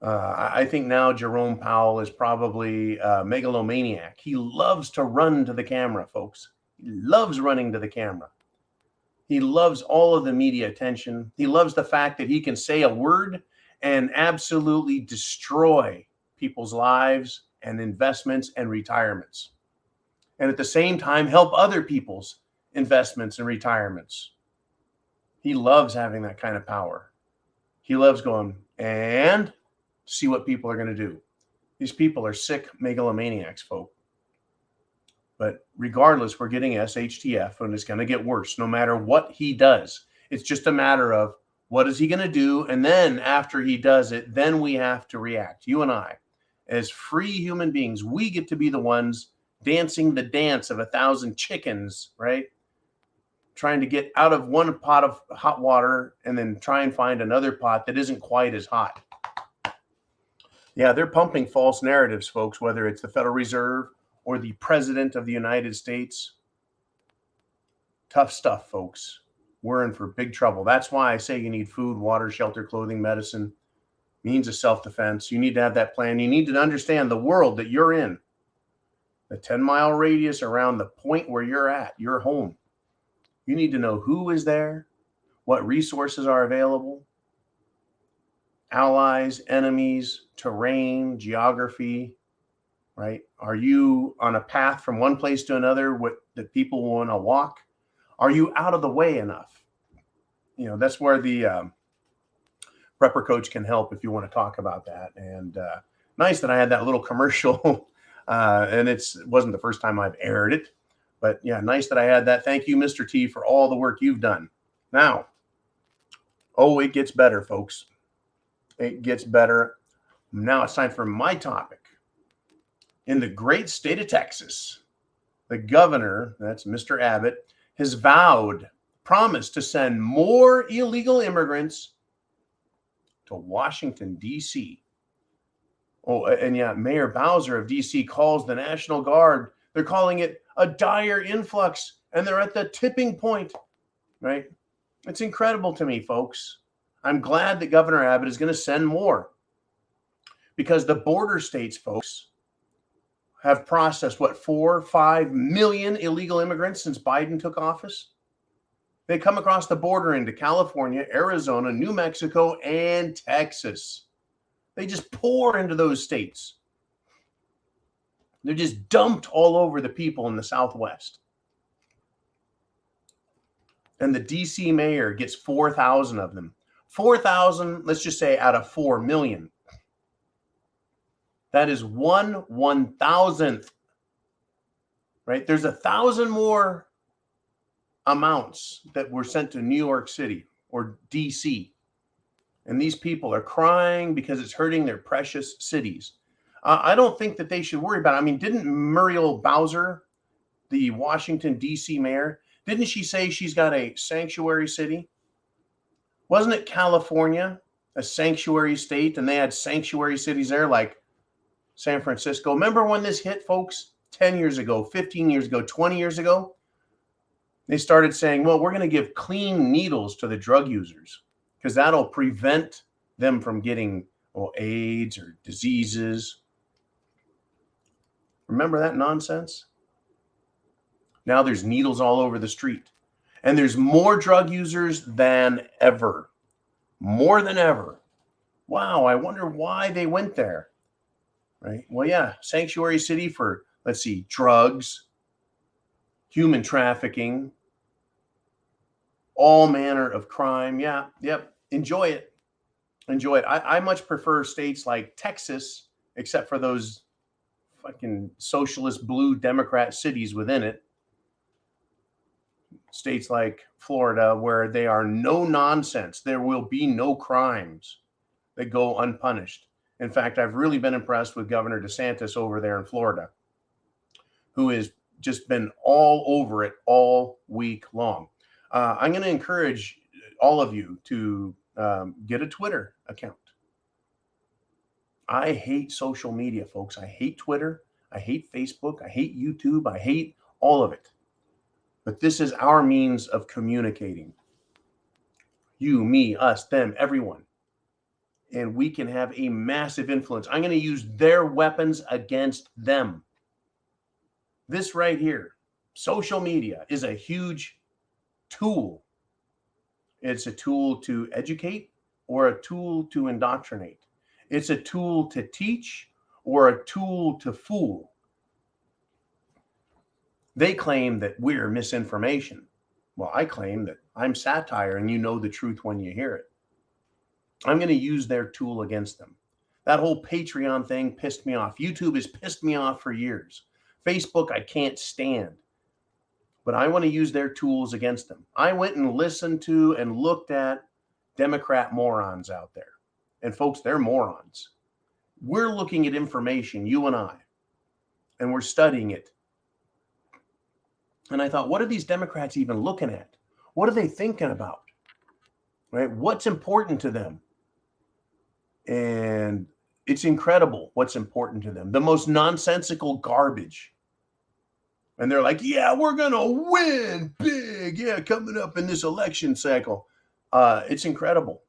I think now Jerome Powell is probably a megalomaniac. He loves to run to the camera, folks. He loves running to the camera. He loves all of the media attention. He loves the fact that he can say a word and absolutely destroy people's lives and investments and retirements. And at the same time, help other people's investments and retirements. He loves having that kind of power. He loves going, and see what people are going to do. These people are sick megalomaniacs, folk. But regardless, we're getting SHTF, and it's going to get worse no matter what he does. It's just a matter of what is he going to do? And then after he does it, then we have to react. You and I, as free human beings, we get to be the ones dancing the dance of 1,000 chickens, right? Trying to get out of one pot of hot water and then try and find another pot that isn't quite as hot. Yeah, they're pumping false narratives, folks, whether it's the Federal Reserve or the President of the United States. Tough stuff, folks. We're in for big trouble. That's why I say you need food, water, shelter, clothing, medicine, means of self-defense. You need to have that plan. You need to understand the world that you're in. The 10-mile radius around the point where you're at, your home. You need to know who is there, what resources are available, allies, enemies, terrain, geography, right? Are you on a path from one place to another that people want to walk? Are you out of the way enough? You know, that's where the prepper coach can help if you want to talk about that. And nice that I had that little commercial and it wasn't the first time I've aired it, but yeah, nice that I had that. Thank you, Mr. T, for all the work you've done. Now, it gets better, folks. It gets better. Now it's time for my topic. In the great state of Texas, the governor, that's Mr. Abbott, has promised to send more illegal immigrants to Washington, D.C. Oh, and yeah, Mayor Bowser of D.C. calls the National Guard. They're calling it a dire influx, and they're at the tipping point, right? It's incredible to me, folks. I'm glad that Governor Abbott is going to send more because the border states, folks, have processed, 4-5 million illegal immigrants since Biden took office? They come across the border into California, Arizona, New Mexico, and Texas. They just pour into those states. They're just dumped all over the people in the Southwest. And the DC mayor gets 4,000 of them. 4,000, let's just say out of 4 million. That is 1/1,000th, right? There's 1,000 more amounts that were sent to New York City or DC. And these people are crying because it's hurting their precious cities. I don't think that they should worry about it. I mean, didn't Muriel Bowser, the Washington, D.C. mayor, didn't she say she's got a sanctuary city? Wasn't it California, a sanctuary state, and they had sanctuary cities there like San Francisco? Remember when this hit, folks? 10 years ago, 15 years ago, 20 years ago? They started saying, well, we're going to give clean needles to the drug users because that'll prevent them from getting AIDS or diseases. Remember that nonsense? Now there's needles all over the street. And there's more drug users than ever. More than ever. Wow, I wonder why they went there. Right? Well, yeah, sanctuary city for, let's see, drugs, human trafficking, all manner of crime. Yeah, yep. Enjoy it. Enjoy it. I much prefer states like Texas, except for those fucking socialist blue Democrat cities within it. States like Florida, where they are no nonsense. There will be no crimes that go unpunished. In fact, I've really been impressed with Governor DeSantis over there in Florida, who has just been all over it all week long. I'm going to encourage all of you to get a Twitter account. I hate social media, folks. I hate Twitter. I hate Facebook. I hate YouTube. I hate all of it. But this is our means of communicating. You, me, us, them, everyone. And we can have a massive influence. I'm going to use their weapons against them. This right here, social media, is a huge tool. It's a tool to educate or a tool to indoctrinate. It's a tool to teach or a tool to fool. They claim that we're misinformation. Well, I claim that I'm satire and you know the truth when you hear it. I'm going to use their tool against them. That whole Patreon thing pissed me off. YouTube has pissed me off for years. Facebook, I can't stand. But I want to use their tools against them. I went and listened to and looked at Democrat morons out there. And folks, they're morons. We're looking at information, you and I, and we're studying it. And I thought, what are these Democrats even looking at? What are they thinking about? Right? What's important to them? And it's incredible what's important to them. The most nonsensical garbage. And they're like, yeah, we're going to win big. Yeah, coming up in this election cycle. It's incredible.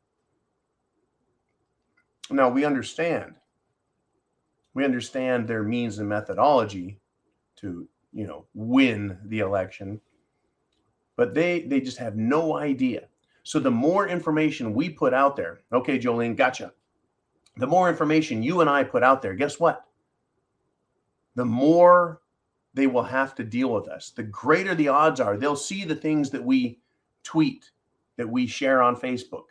Now, we understand. We understand their means and methodology to, win the election. But they just have no idea. So the more information we put out there, okay, Jolene, gotcha. The more information you and I put out there, guess what? The more they will have to deal with us. The greater the odds are, they'll see the things that we tweet, that we share on Facebook.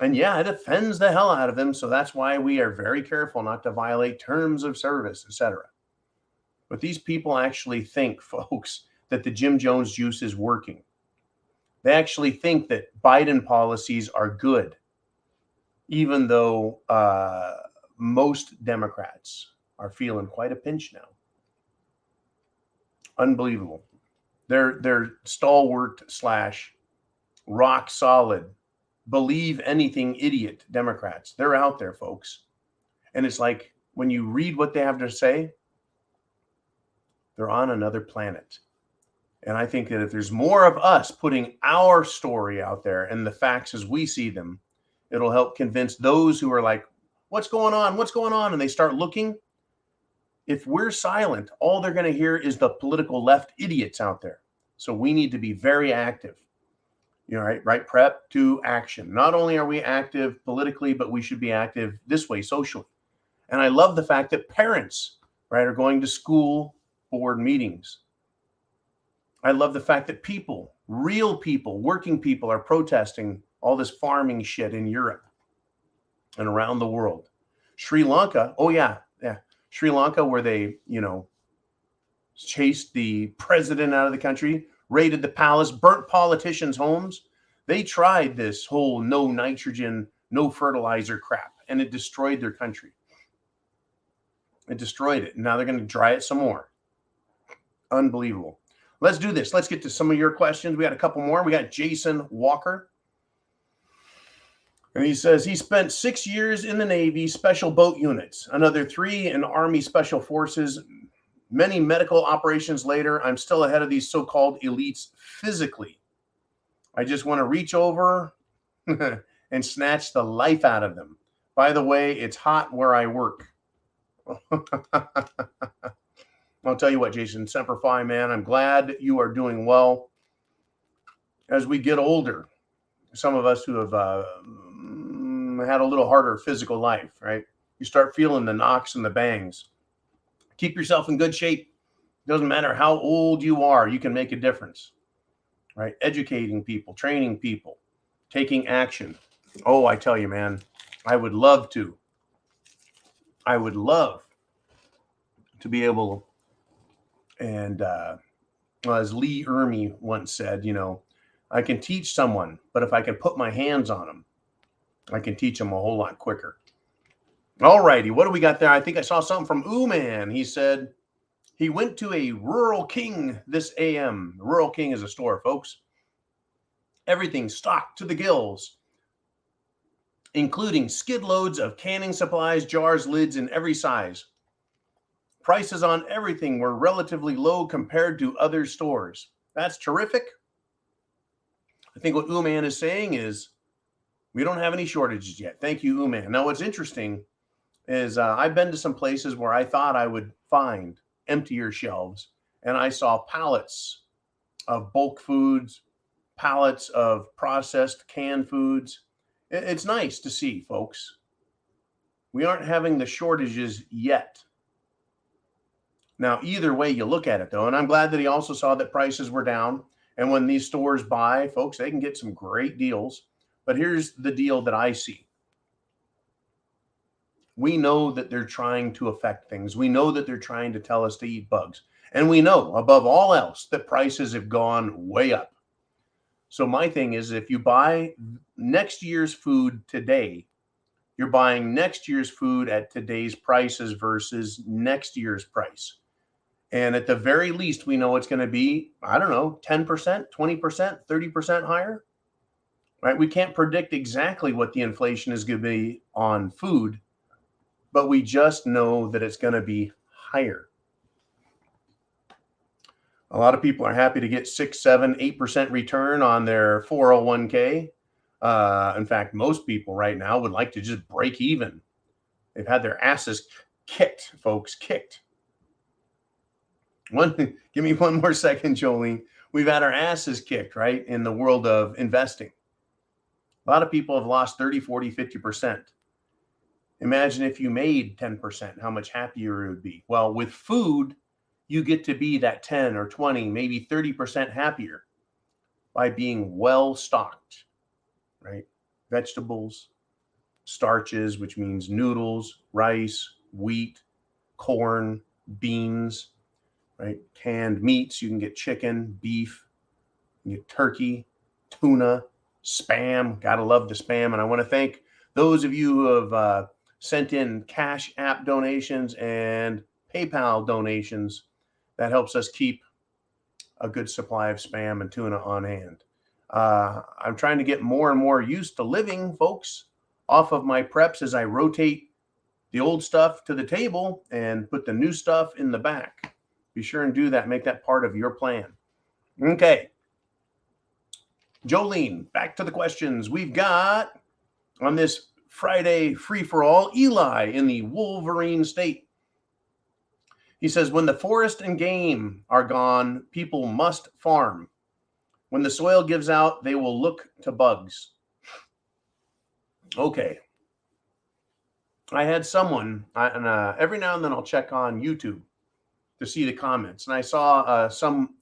And yeah, it offends the hell out of them. So that's why we are very careful not to violate terms of service, etc. But these people actually think, folks, that the Jim Jones juice is working. They actually think that Biden policies are good, even though most Democrats are feeling quite a pinch now. Unbelievable. They're stalwart / rock solid, believe anything idiot Democrats. They're out there, folks. And it's like when you read what they have to say, they're on another planet. And I think that if there's more of us putting our story out there and the facts as we see them, it'll help convince those who are like, what's going on? What's going on? And they start looking. If we're silent, all they're going to hear is the political left idiots out there. So we need to be very active. Right? Prep to action. Not only are we active politically, but we should be active this way socially. And I love the fact that parents, right, are going to school board meetings. I love the fact that people, real people, working people are protesting all this farming shit in Europe and around the world. Sri Lanka, oh yeah. Sri Lanka, where they, chased the president out of the country, raided the palace, burnt politicians' homes. They tried this whole no nitrogen, no fertilizer crap, and it destroyed their country. It destroyed it. Now they're going to try it some more. Unbelievable. Let's do this. Let's get to some of your questions. We got a couple more. We got Jason Walker. And he says he spent 6 years in the Navy Special Boat Units, another 3 in Army Special Forces. Many medical operations later, I'm still ahead of these so-called elites physically. I just want to reach over and snatch the life out of them. By the way, it's hot where I work. I'll tell you what, Jason, Semper Fi, man, I'm glad you are doing well. As we get older, some of us who have had a little harder physical life, right? You start feeling the knocks and the bangs. Keep yourself in good shape. Doesn't matter how old you are, you can make a difference, right? Educating people, training people, taking action. Oh, I tell you, man, I would love to. I would love to be able, and as Lee Ermey once said, I can teach someone, but if I can put my hands on them, I can teach them a whole lot quicker. All righty, what do we got there? I think I saw something from Ooman. He said he went to a Rural King this AM. Rural King is a store, folks. Everything stocked to the gills, including skid loads of canning supplies, jars, lids in every size. Prices on everything were relatively low compared to other stores. That's terrific. I think what Ooman is saying is we don't have any shortages yet. Thank you, Ooman. Now, what's interesting is I've been to some places where I thought I would find emptier shelves, and I saw pallets of bulk foods, pallets of processed canned foods. It's nice to see, folks. We aren't having the shortages yet. Now, either way you look at it, though, and I'm glad that he also saw that prices were down. And when these stores buy, folks, they can get some great deals. But here's the deal that I see. We know that they're trying to affect things. We know that they're trying to tell us to eat bugs. And we know, above all else, that prices have gone way up. So my thing is, if you buy next year's food today, you're buying next year's food at today's prices versus next year's price. And at the very least, we know it's going to be, 10%, 20%, 30% higher, right? We can't predict exactly what the inflation is going to be on food, but we just know that it's going to be higher. A lot of people are happy to get 6, 7, 8% return on their 401k. In fact, most people right now would like to just break even. They've had their asses kicked, folks, kicked. Give me one more second, Jolene. We've had our asses kicked, right, in the world of investing. A lot of people have lost 30, 40, 50%. Imagine if you made 10%, how much happier it would be. Well, with food, you get to be that 10 or 20, maybe 30% happier by being well stocked, right? Vegetables, starches, which means noodles, rice, wheat, corn, beans, right? Canned meats, you can get chicken, beef, you can get turkey, tuna, spam. Gotta love the spam. And I want to thank those of you who have sent in CashApp donations and PayPal donations. That helps us keep a good supply of spam and tuna on hand. I'm trying to get more and more used to living, folks, off of my preps as I rotate the old stuff to the table and put the new stuff in the back. Be sure and do that. Make that part of your plan. Okay. Jolene, back to the questions. We've got on this Friday free-for-all, Eli in the Wolverine State. He says, when the forest and game are gone, people must farm. When the soil gives out, they will look to bugs. Okay. I had someone, and every now and then I'll check on YouTube to see the comments. And I saw some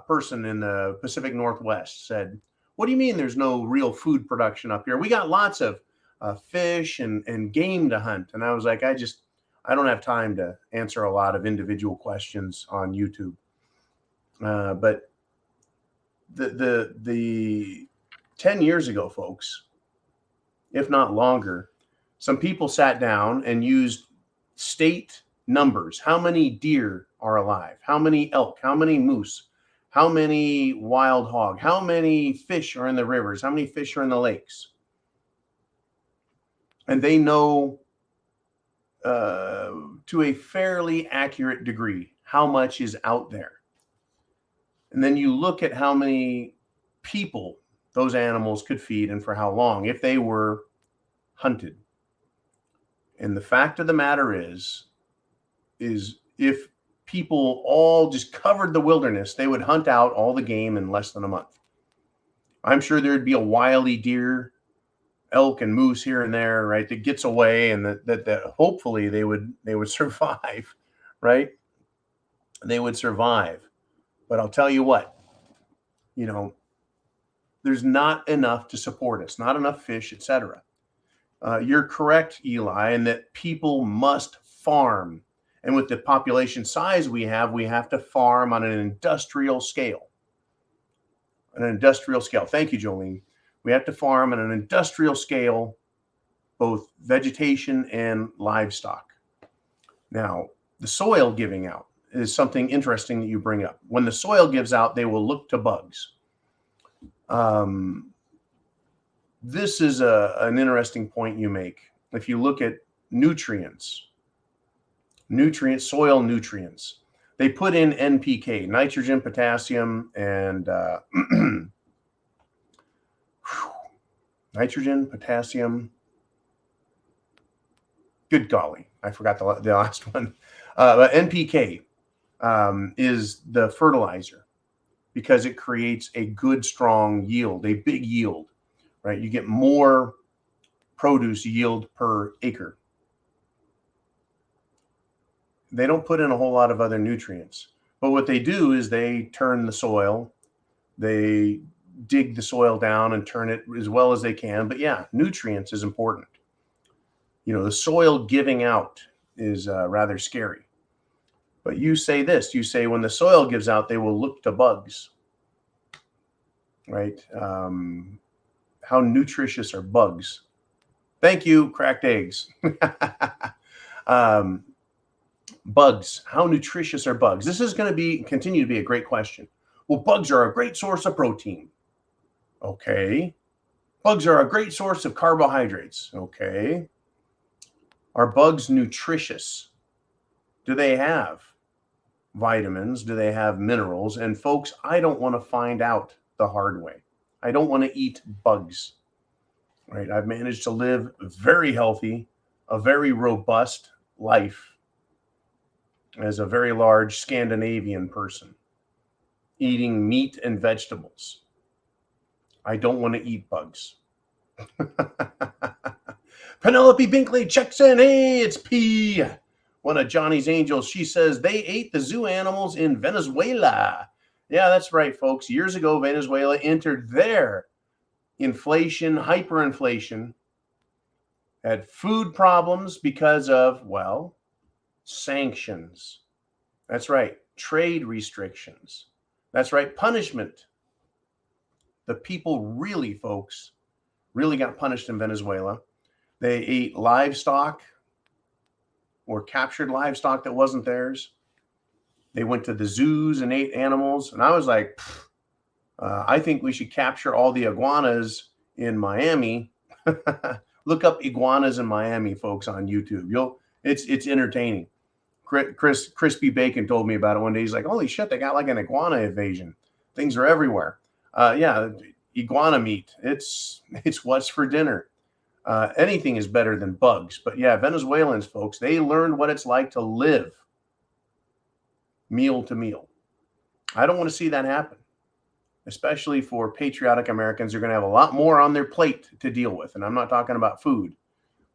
person in the Pacific Northwest said, What do you mean there's no real food production up here? We got lots of fish and game to hunt. And I was like, I don't have time to answer a lot of individual questions on YouTube. But the 10 years ago, folks, if not longer, some people sat down and used state numbers. How many deer are alive? How many elk? How many moose? How many wild hog? How many fish are in the rivers? How many fish are in the lakes? And they know to a fairly accurate degree how much is out there. And then you look at how many people those animals could feed and for how long if they were hunted. And the fact of the matter is if people all just covered the wilderness, they would hunt out all the game in less than a month. I'm sure there'd be a wily deer, elk and moose here and there, right, that gets away, and that hopefully they would survive, right? They would survive. But I'll tell you what, there's not enough to support us, not enough fish, etc. You're correct, Eli, in that people must farm. And with the population size we have to farm on an industrial scale. Thank you, Jolene. We have to farm on an industrial scale, both vegetation and livestock. Now, the soil giving out is something interesting that you bring up. When the soil gives out, they will look to bugs. This is an interesting point you make. If you look at soil nutrients, they put in NPK, nitrogen, potassium, and nitrogen, potassium. Good golly, I forgot the last one. But NPK is the fertilizer because it creates a good, strong yield, a big yield, right? You get more produce yield per acre. They don't put in a whole lot of other nutrients. But what they do is they turn the soil, they dig the soil down and turn it as well as they can. But yeah, nutrients is important. The soil giving out is rather scary. But you say when the soil gives out, they will look to bugs, right? How nutritious are bugs? Thank you, cracked eggs. Bugs, how nutritious are bugs? This is going to continue to be a great question. Well, bugs are a great source of protein. Okay. Bugs are a great source of carbohydrates. Okay. Are bugs nutritious? Do they have vitamins? Do they have minerals? And folks, I don't want to find out the hard way. I don't want to eat bugs, right? I've managed to live very healthy, a very robust life as a very large Scandinavian person, eating meat and vegetables. I don't want to eat bugs. Penelope Binkley checks in. Hey, it's P, one of Johnny's angels. She says they ate the zoo animals in Venezuela. Yeah, that's right, folks. Years ago, Venezuela entered their inflation, hyperinflation, had food problems because of, sanctions. That's right. Trade restrictions. That's right. Punishment. The people really got punished in Venezuela. They ate livestock or captured livestock that wasn't theirs. They went to the zoos and ate animals. And I was like, I think we should capture all the iguanas in Miami. Look up iguanas in Miami, folks, on YouTube. It's entertaining. Crispy Bacon told me about it one day. He's like, holy shit, they got like an iguana invasion. Things are everywhere. Yeah, iguana meat. It's what's for dinner. Anything is better than bugs. But yeah, Venezuelans, folks, they learned what it's like to live meal to meal. I don't want to see that happen, especially for patriotic Americans. They're going to have a lot more on their plate to deal with. And I'm not talking about food,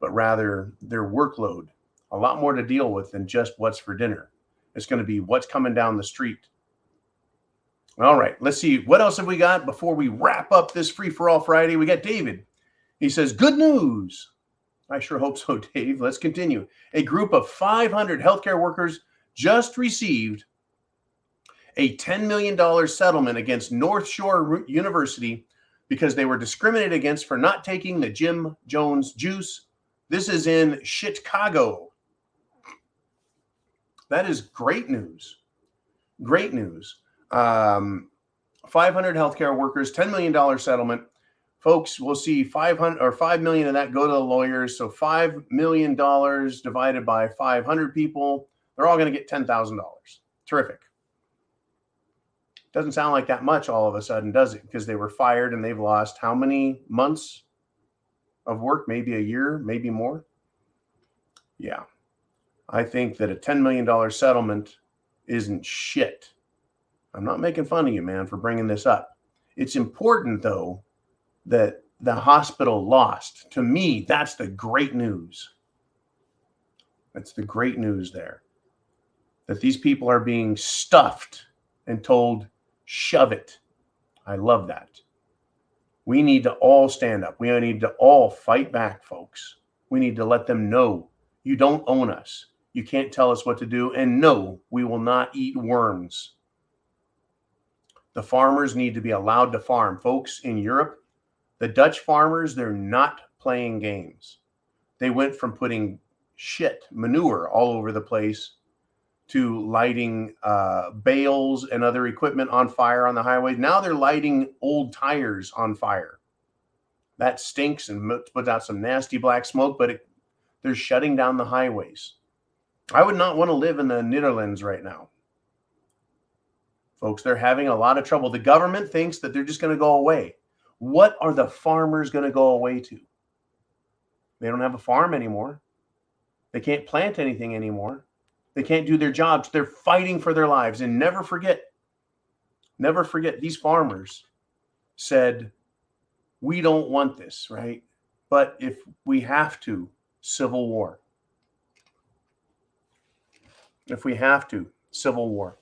but rather their workload. A lot more to deal with than just what's for dinner. It's going to be what's coming down the street. All right, let's see. What else have we got before we wrap up this Free-for-All Friday? We got David. He says, good news. I sure hope so, Dave. Let's continue. A group of 500 healthcare workers just received a $10 million settlement against North Shore University because they were discriminated against for not taking the Jim Jones juice. This is in Chicago. That is great news. Great news. 500 healthcare workers, $10 million settlement. Folks, we'll see 500 or 5 million of that go to the lawyers. So $5 million divided by 500 people, they're all going to get $10,000. Terrific. Doesn't sound like that much all of a sudden, does it? Because they were fired and they've lost how many months of work? Maybe a year, maybe more. Yeah. I think that a $10 million settlement isn't shit. I'm not making fun of you, man, for bringing this up. It's important, though, that the hospital lost. To me, that's the great news. That's the great news there. That these people are being stuffed and told, shove it. I love that. We need to all stand up. We need to all fight back, folks. We need to let them know you don't own us. You can't tell us what to do. And no, we will not eat worms. The farmers need to be allowed to farm. Folks in Europe, the Dutch farmers, they're not playing games. They went from putting shit, manure all over the place to lighting bales and other equipment on fire on the highways. Now they're lighting old tires on fire. That stinks and puts out some nasty black smoke, but they're shutting down the highways. I would not want to live in the Netherlands right now. Folks, they're having a lot of trouble. The government thinks that they're just going to go away. What are the farmers going to go away to? They don't have a farm anymore. They can't plant anything anymore. They can't do their jobs. They're fighting for their lives. And never forget, these farmers said, we don't want this, right? But if we have to, civil war. If we have to, civil war.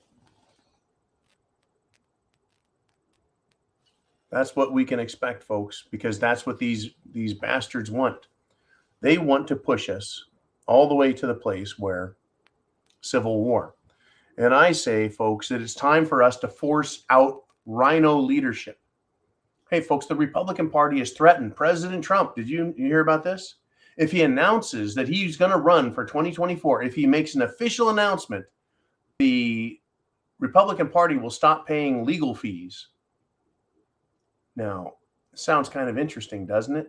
That's what we can expect, folks, because that's what these bastards want. They want to push us all the way to the place where civil war. And I say, folks, that it's time for us to force out rhino leadership. Hey, folks, the Republican Party has threatened President Trump. Did you hear about this? If he announces that he's going to run for 2024, if he makes an official announcement, the Republican Party will stop paying legal fees. Now, sounds kind of interesting, doesn't it?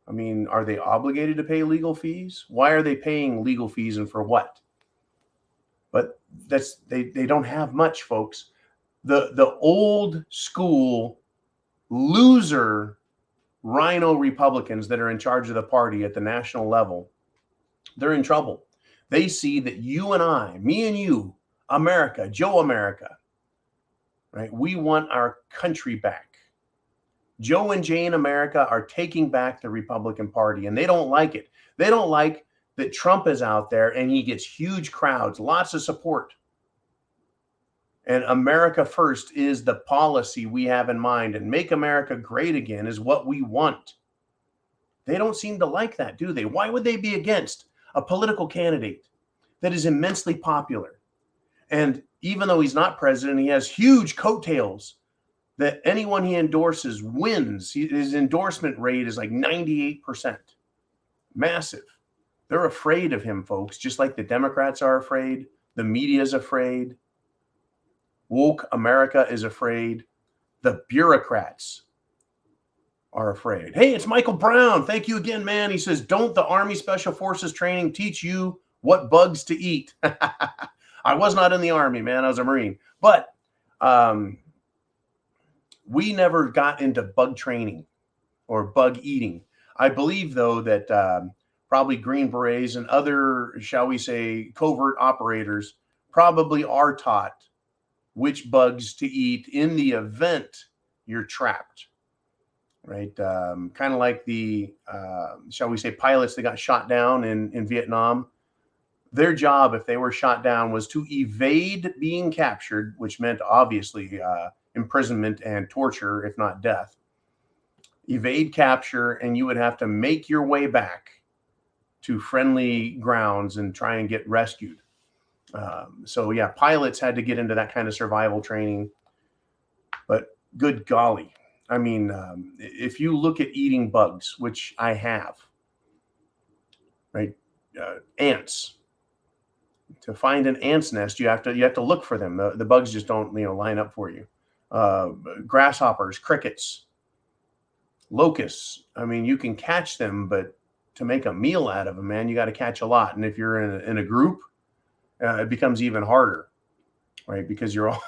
I mean, are they obligated to pay legal fees? Why are they paying legal fees and for what? But they don't have much, folks. The old school loser rhino Republicans that are in charge of the party at the national level, they're in trouble. They see that you and I, me and you, America, Joe America, right? We want our country back. Joe and Jane America are taking back the Republican Party, and they don't like it. They don't like that Trump is out there and he gets huge crowds, lots of support. And America first is the policy we have in mind, and make America great again is what we want. They don't seem to like that, do they? Why would they be against a political candidate that is immensely popular? And even though he's not president, he has huge coattails that anyone he endorses wins. His endorsement rate is like 98%. Massive. They're afraid of him, folks, just like the Democrats are afraid. The media is afraid. Woke America is afraid. The bureaucrats are afraid. Hey, it's Michael Brown. Thank you again, man. He says, don't the Army Special Forces training teach you what bugs to eat? I was not in the Army, man. I was a Marine. But we never got into bug training or bug eating. I believe, though, that probably Green Berets and other, shall we say, covert operators probably are taught which bugs to eat in the event you're trapped, right? Kind of like the, shall we say, pilots that got shot down in Vietnam. Their job, if they were shot down, was to evade being captured, which meant obviously imprisonment and torture, if not death. Evade capture, and you would have to make your way back to friendly grounds and try and get rescued. So yeah, pilots had to get into that kind of survival training. But good golly, I mean, if you look at eating bugs, which I have, right? Ants. To find an ant's nest, you have to look for them. The bugs just don't line up for you. Grasshoppers, crickets, locusts. I mean, you can catch them, but to make a meal out of them, man, you got to catch a lot. And if you're in a group, it becomes even harder, right? Because you're all,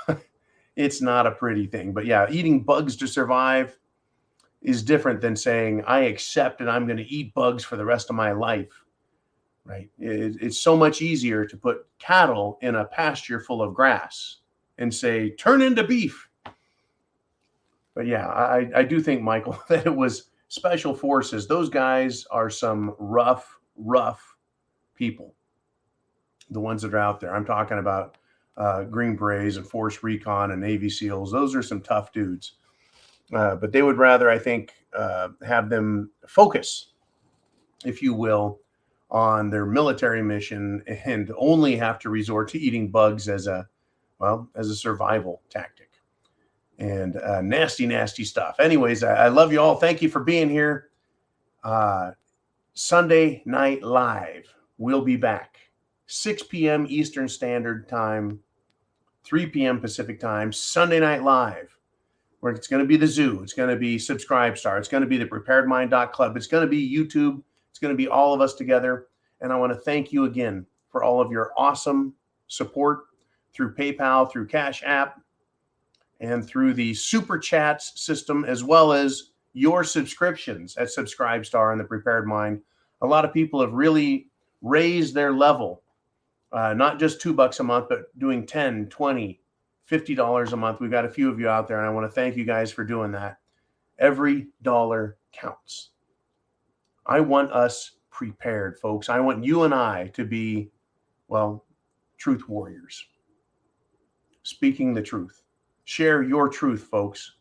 it's not a pretty thing. But yeah, eating bugs to survive is different than saying, I accept and I'm going to eat bugs for the rest of my life, right? It's so much easier to put cattle in a pasture full of grass and say, turn into beef. But yeah, I do think, Michael, that it was special forces. Those guys are some rough people. The ones that are out there. I'm talking about Green Berets and Force Recon and Navy SEALs. Those are some tough dudes. But they would rather, I think, have them focus, if you will, on their military mission and only have to resort to eating bugs as a survival tactic. And nasty stuff. Anyways, I love you all. Thank you for being here. Sunday Night Live. We'll be back. 6 p.m. Eastern Standard Time, 3 p.m. Pacific Time, Sunday Night Live, where it's going to be the Zoo. It's going to be Subscribestar. It's going to be the preparedmind.club. It's going to be YouTube. It's going to be all of us together. And I want to thank you again for all of your awesome support through PayPal, through CashApp, and through the Super Chats system, as well as your subscriptions at Subscribestar and the Prepared Mind. A lot of people have really raised their level. Not just $2 a month, but doing $10, $20, $50 a month. We've got a few of you out there, and I want to thank you guys for doing that. Every dollar counts. I want us prepared, folks. I want you and I to be, truth warriors. Speaking the truth. Share your truth, folks.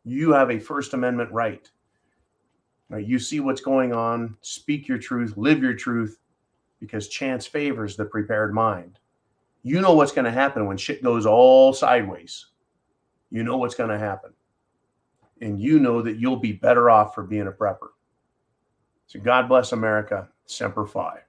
You have a First Amendment right. You see what's going on. Speak your truth. Live your truth. Because chance favors the prepared mind. You know what's going to happen when shit goes all sideways. You know what's going to happen. And you know that you'll be better off for being a prepper. So God bless America. Semper Fi.